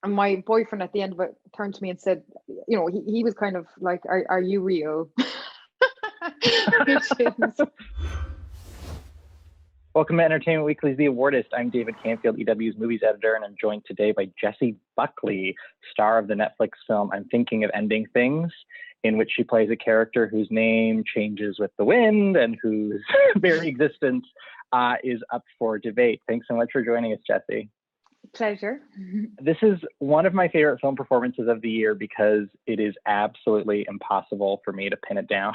And my boyfriend at the end of it turned to me and said, he was kind of like, are you real? Which is... Welcome to Entertainment Weekly's The Awardist. I'm David Canfield, EW's movies editor, and I'm joined today by Jessie Buckley, star of the Netflix film I'm Thinking of Ending Things, in which she plays a character whose name changes with the wind and whose very existence is up for debate. Thanks so much for joining us, Jessie. Pleasure. This is one of my favorite film performances of the year because it is absolutely impossible for me to pin it down.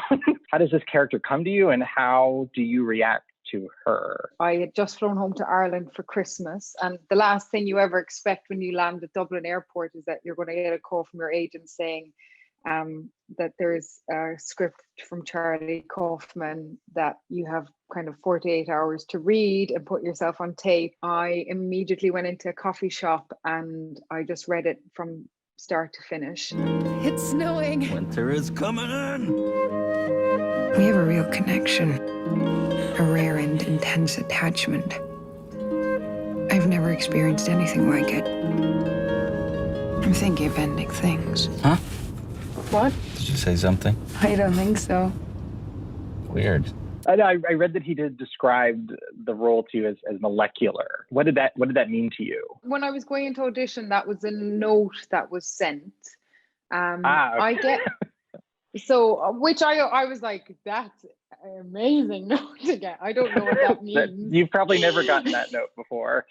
How does this character come to you, and how do you react to her? I had just flown home to Ireland for Christmas, and the last thing you ever expect when you land at Dublin Airport is that you're going to get a call from your agent saying that there's a script from Charlie Kaufman that you have kind of 48 hours to read and put yourself on tape. I immediately went into a coffee shop and I just read it from start to finish. It's snowing. Winter is coming in. We have a real connection, a rare and intense attachment. I've never experienced anything like it. I'm thinking of ending things. Huh? What? Did you say something? I don't think so. Weird. I read that he did describe the role to you as molecular. What did that mean to you? When I was going into audition, that was a note that was sent. Okay. I get so, which I was like, that's an amazing note to get. I don't know what that means. You've probably never gotten that note before.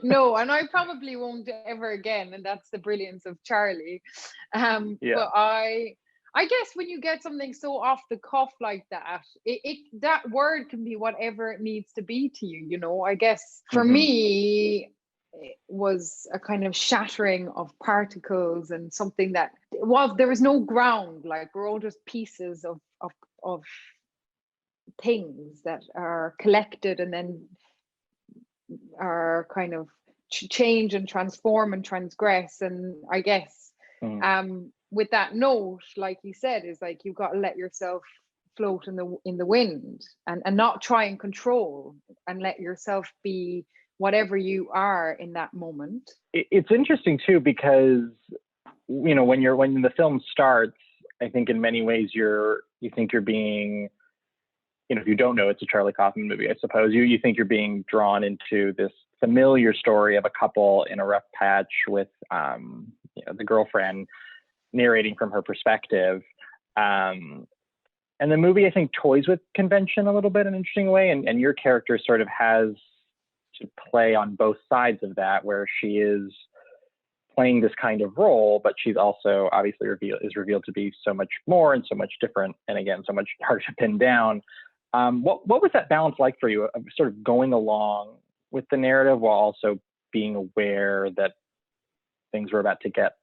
No, and I probably won't ever again. And that's the brilliance of Charlie. Yeah. But I guess when you get something so off the cuff like that, that word can be whatever it needs to be to you. You know, I guess for me, it was a kind of shattering of particles and something that there was no ground. Like, we're all just pieces of things that are collected and then are kind of change and transform and transgress. And I guess with that note, like you said, is like, you've got to let yourself float in the wind and not try and control, and let yourself be whatever you are in that moment. It's interesting too, because when the film starts, I think in many ways you think you're being, if you don't know it's a Charlie Kaufman movie, I suppose you think you're being drawn into this familiar story of a couple in a rough patch with the girlfriend narrating from her perspective. And the movie, I think, toys with convention a little bit in an interesting way, and your character sort of has to play on both sides of that, where she is playing this kind of role, but she's also obviously revealed to be so much more and so much different, and again, so much harder to pin down. What was that balance like for you, of sort of going along with the narrative while also being aware that things were about to get,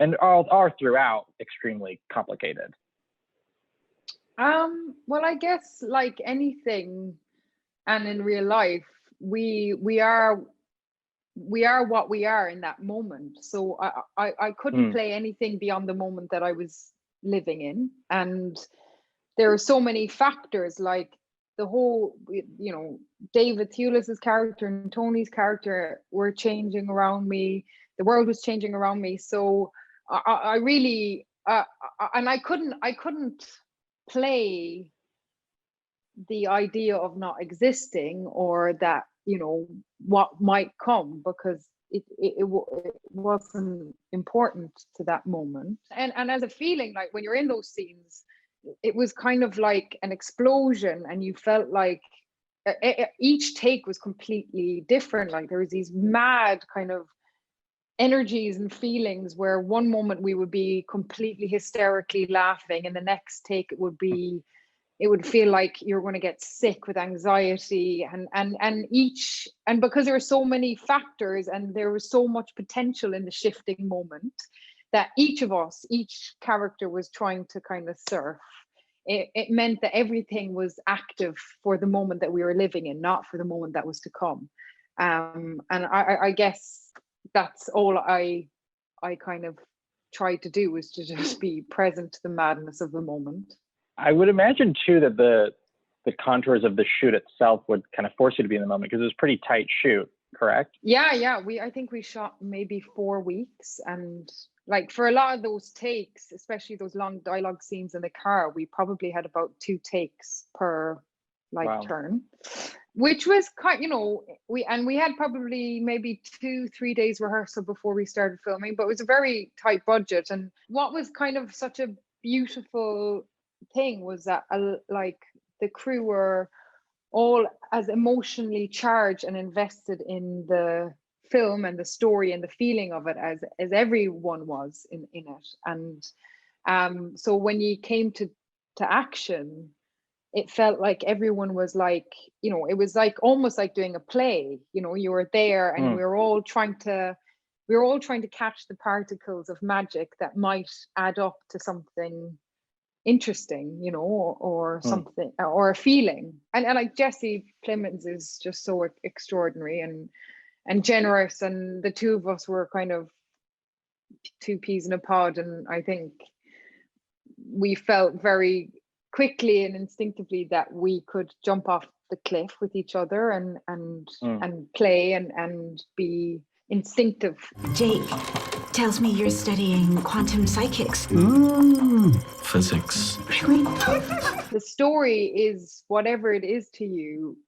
and are throughout, extremely complicated? Well, I guess like anything, and in real life, we are what we are in that moment. So I couldn't play anything beyond the moment that I was living in. And there are so many factors, like the whole, David Thewlis's character and Tony's character were changing around me. The world was changing around me. So I really, and I couldn't play the idea of not existing, or that, what might come, because it wasn't important to that moment. And as a feeling, like when you're in those scenes, it was kind of like an explosion, and you felt like each take was completely different. Like there was these mad kind of energies and feelings, where one moment we would be completely hysterically laughing, and the next take it would feel like you're going to get sick with anxiety, and because there were so many factors and there was so much potential in the shifting moment, that each character was trying to kind of surf. It meant that everything was active for the moment that we were living in, not for the moment that was to come. And I guess that's all I kind of tried to do, was to just be present to the madness of the moment. I would imagine too that the contours of the shoot itself would kind of force you to be in the moment, because it was a pretty tight shoot. correct? Yeah. I think we shot maybe 4 weeks, and like for a lot of those takes, especially those long dialogue scenes in the car, we probably had about 2 takes per Wow. turn, which was kind, we had probably maybe 2-3 days rehearsal before we started filming, but it was a very tight budget. And what was kind of such a beautiful thing was that like the crew were all as emotionally charged and invested in the film and the story and the feeling of it as everyone was in it. And so when you came to action, it felt like everyone was like, it was like almost like doing a play. You were there, and we were all trying to catch the particles of magic that might add up to something interesting, or something, or a feeling. And like Jessie Plemons is just so extraordinary and generous, and the two of us were kind of 2 peas in a pod. And I think we felt very quickly and instinctively that we could jump off the cliff with each other and play and be instinctive. Jake tells me you're studying quantum psychics. Physics. Really? The story is whatever it is to you,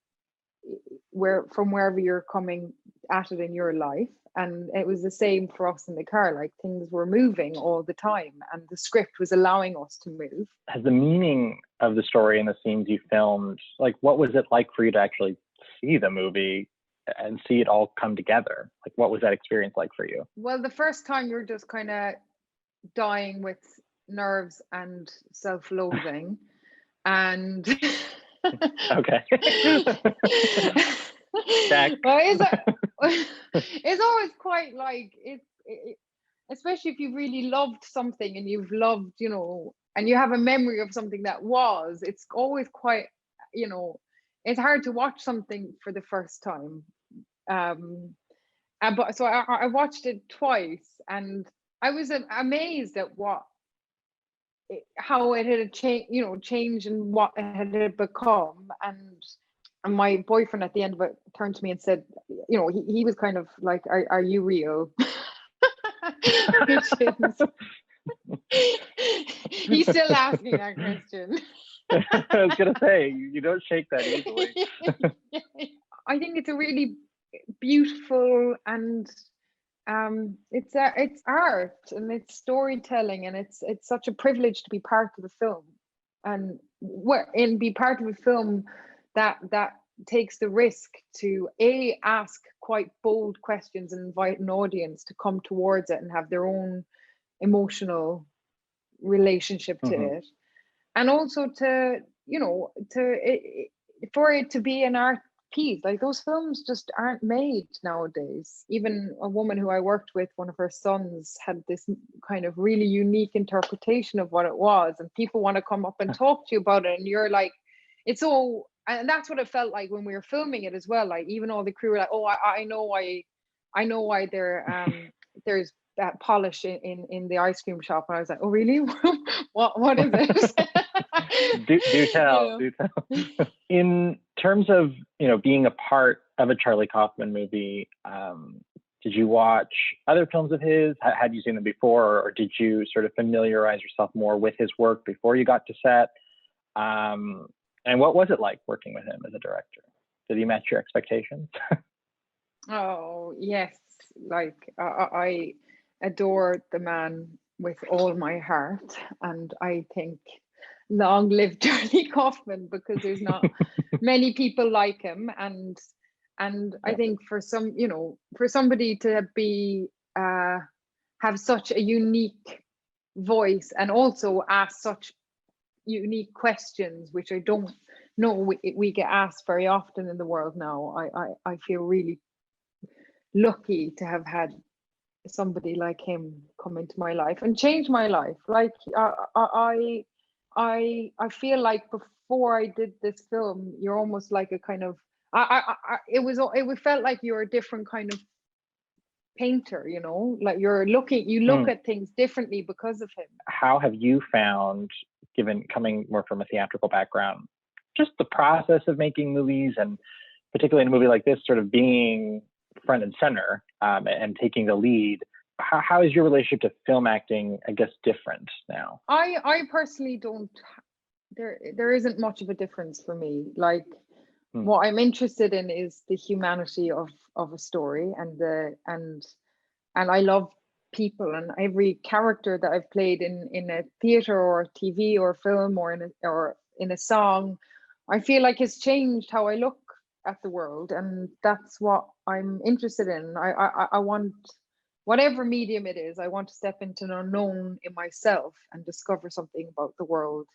from wherever you're coming at it in your life. And it was the same for us in the car. Like, things were moving all the time, and the script was allowing us to move. Has the meaning of the story and the scenes you filmed, like, what was it like for you to actually see the movie and see it all come together? Like, what was that experience like for you? Well, the first time you're just kind of dying with nerves and self-loathing, and okay. Well, it's always quite like especially if you've really loved something and you've loved, and you have a memory of something that was. It's always quite, it's hard to watch something for the first time. But so I watched it twice, and I was amazed at how it had changed and what it had become. And my boyfriend at the end of it turned to me and said, he was kind of like, are you real? He's still asking that question. I was gonna say, you don't shake that easily. I think it's a really beautiful, and it's art and it's storytelling, and it's such a privilege to be part of a film, and be part of a film that takes the risk to ask quite bold questions and invite an audience to come towards it and have their own emotional relationship to it, and also for it to be an art piece. Like, those films just aren't made nowadays. Even a woman who I worked with, one of her sons had this kind of really unique interpretation of what it was, and people want to come up and talk to you about it, and you're like, it's all. And that's what it felt like when we were filming it as well. Like, even all the crew were like, "Oh, I know why there's that polish in the ice cream shop." And I was like, "Oh, really? what is it?" do tell. Do tell. In terms of being a part of a Charlie Kaufman movie, did you watch other films of his? Had you seen them before, or did you sort of familiarize yourself more with his work before you got to set? And what was it like working with him as a director? Did he match your expectations? Oh, yes. Like, I adore the man with all my heart. And I think long live Charlie Kaufman, because there's not many people like him. And I think for somebody to be have such a unique voice, and also ask such unique questions, which I don't know we get asked very often in the world now. I feel really lucky to have had somebody like him come into my life and change my life. Like, I feel like before I did this film, you're almost like a kind of it felt like you're a different kind of painter, like you look at things differently because of him. How have you found, given coming more from a theatrical background, just the process of making movies, and particularly in a movie like this, sort of being front and center, and taking the lead. How is your relationship to film acting, I guess, different now? I personally don't, there isn't much of a difference for me. Like, what I'm interested in is the humanity of a story, and I love people, and every character that I've played in a theater or TV or film or in a song, I feel like has changed how I look at the world, and that's what I'm interested in. I want, whatever medium it is, I want to step into an unknown in myself and discover something about the world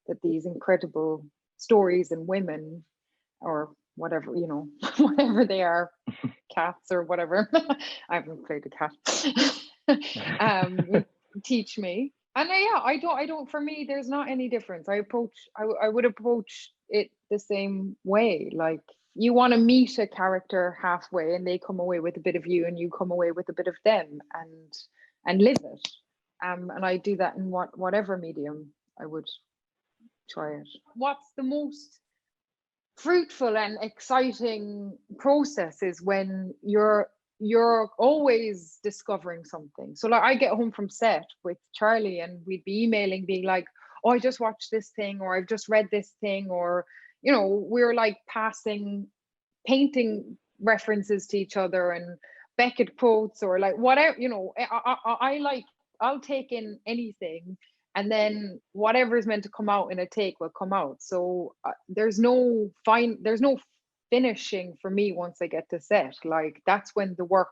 that these incredible stories and women, or whatever, you know, whatever they are, cats or whatever. I haven't played a cat. Teach me. And yeah, I don't, for me, there's not any difference. I would approach it the same way. Like, you want to meet a character halfway, and they come away with a bit of you, and you come away with a bit of them, and live it. And I do that in whatever medium I would try it. What's the most fruitful and exciting process is when you're always discovering something. So like, I get home from set with Charlie, and we'd be emailing being like, oh, I just watched this thing, or I've just read this thing, or, you know, we're like painting references to each other and Beckett quotes, or like whatever, you know. I'll take in anything, and then whatever is meant to come out in a take will come out. So there's no finishing for me once I get to set. Like, that's when the work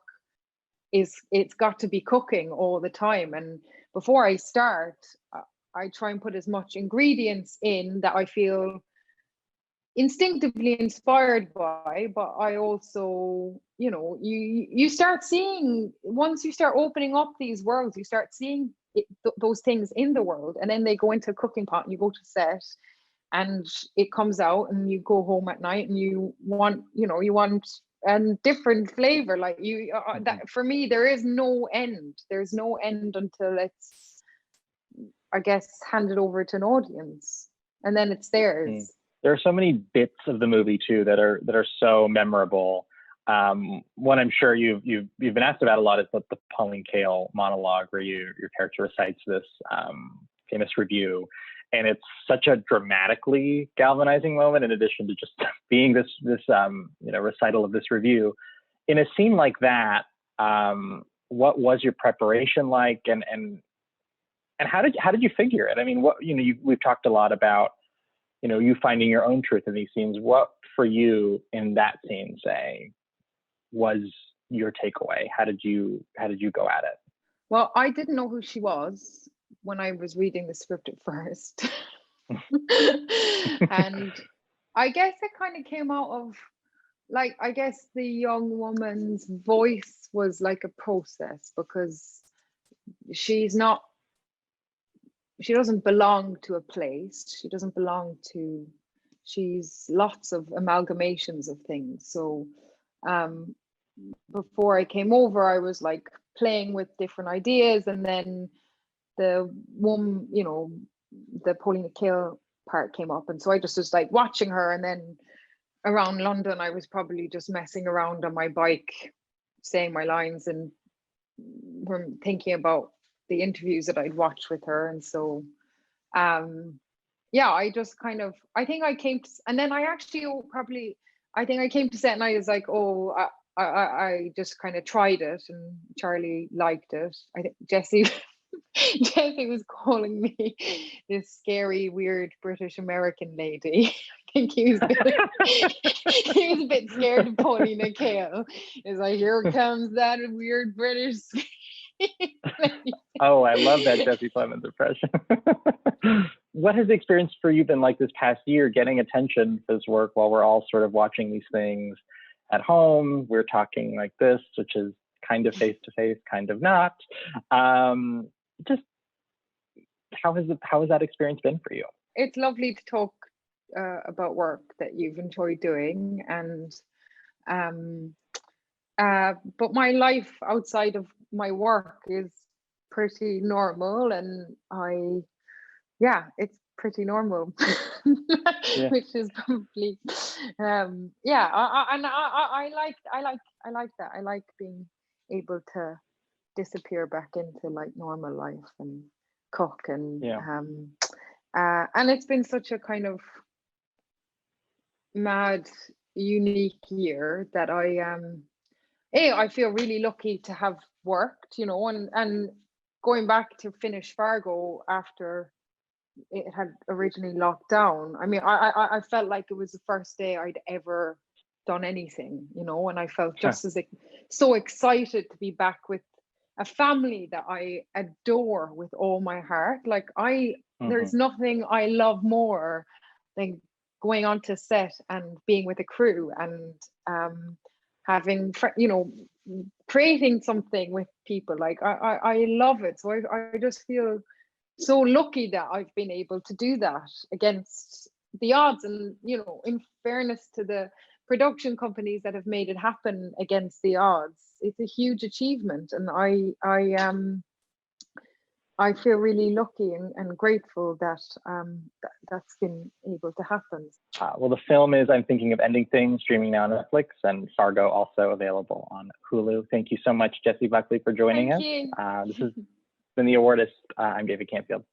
it's got to be cooking all the time. And before I start, I try and put as much ingredients in that I feel instinctively inspired by, but I also, you know, you start seeing, once you start opening up these worlds, you start seeing those things in the world, and then they go into a cooking pot, and you go to set, and it comes out, and you go home at night, and you want a different flavor. Like, that for me, there is no end. There's no end until it's, I guess, handed over to an audience, and then it's theirs. There are so many bits of the movie too that are so memorable. One I'm sure you've been asked about a lot is the Pauline Kale monologue, where your character recites this famous review, and it's such a dramatically galvanizing moment. In addition to just being this recital of this review, in a scene like that, what was your preparation like, and how did you figure it? I mean, we've talked a lot about, you know, you finding your own truth in these scenes. What for you in that scene, say, was your takeaway? How did you go at it? Well, I didn't know who she was when I was reading the script at first. And I guess it kind of came out of, like, I guess the young woman's voice was like a process, because she doesn't belong to a place. She's lots of amalgamations of things. So before I came over, I was like playing with different ideas, and then the one, you know, the Pauline Kale part came up, and so I just was like watching her. And then around London, I was probably just messing around on my bike, saying my lines, and thinking about the interviews that I'd watched with her. And so I just kind of, I think I came to, and then I came to set, and I was like, I just kind of tried it, and Charlie liked it. I think Jessie was calling me this scary, weird British American lady. I think he was a bit scared of Pauline Kale. He's like, here comes that weird British Oh, I love that Jesse Plemons impression. What has the experience for you been like this past year, getting attention for this work while we're all sort of watching these things at home? We're talking like this, which is kind of face to face, kind of not. Just how has that experience been for you? It's lovely to talk about work that you've enjoyed doing, and but my life outside of my work is pretty normal, and pretty normal, Yeah. which is probably yeah. I like that. I like being able to disappear back into like normal life and cook and and it's been such a kind of mad, unique year that I feel really lucky to have worked, you know, and going back to finish Fargo after it had originally locked down. I mean, I felt like it was the first day I'd ever done anything, you know, and I felt just as so excited to be back with a family that I adore with all my heart. Like there's nothing I love more than going onto set and being with a crew and having, you know, creating something with people. Like I love it. So I just feel so lucky that I've been able to do that against the odds. And, you know, in fairness to the production companies that have made it happen against the odds, it's a huge achievement. And I feel really lucky and grateful that that's been able to happen. Well, the film is I'm Thinking of Ending Things, streaming now on Netflix, and Fargo also available on Hulu. Thank you so much, Jessie Buckley, for joining us. This has been The Awardist. I'm David Canfield.